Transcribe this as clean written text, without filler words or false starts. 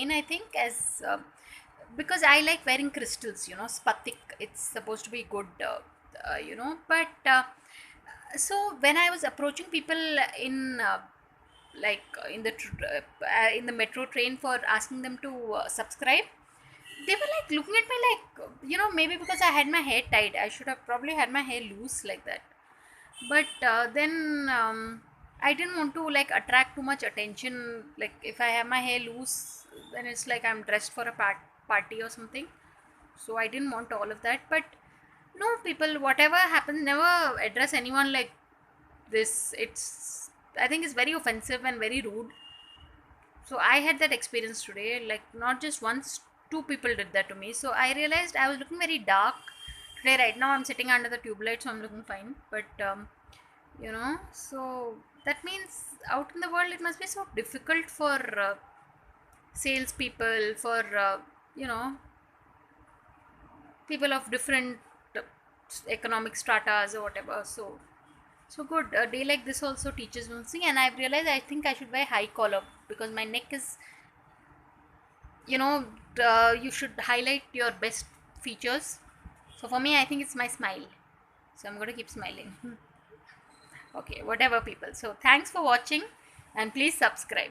And I think as because I like wearing crystals, spatik. It's supposed to be good, But so when I was approaching people in in in the metro train for asking them to subscribe, they were like looking at me like maybe because I had my hair tied, I should have probably had my hair loose like that. But then I didn't want to like attract too much attention. Like if I have my hair loose, then it's like I'm dressed for a party or something. So I didn't want all of that. But no, people, whatever happens, never address anyone like this. It's, I think it's very offensive and very rude. So I had that experience today. Like not just once, two people did that to me. So I realized I was looking very dark today. Right now I'm sitting under the tube light, so I'm looking fine. But so that means out in the world it must be so difficult for salespeople, for you know people of different uh, economic stratas or whatever. So good. A day like this also teaches me. See, and I've realized I think I should wear high collar because my neck is, you know, you should highlight your best features. So for me, I think it's my smile. So I'm going to keep smiling. Okay, whatever, people. So thanks for watching and please subscribe.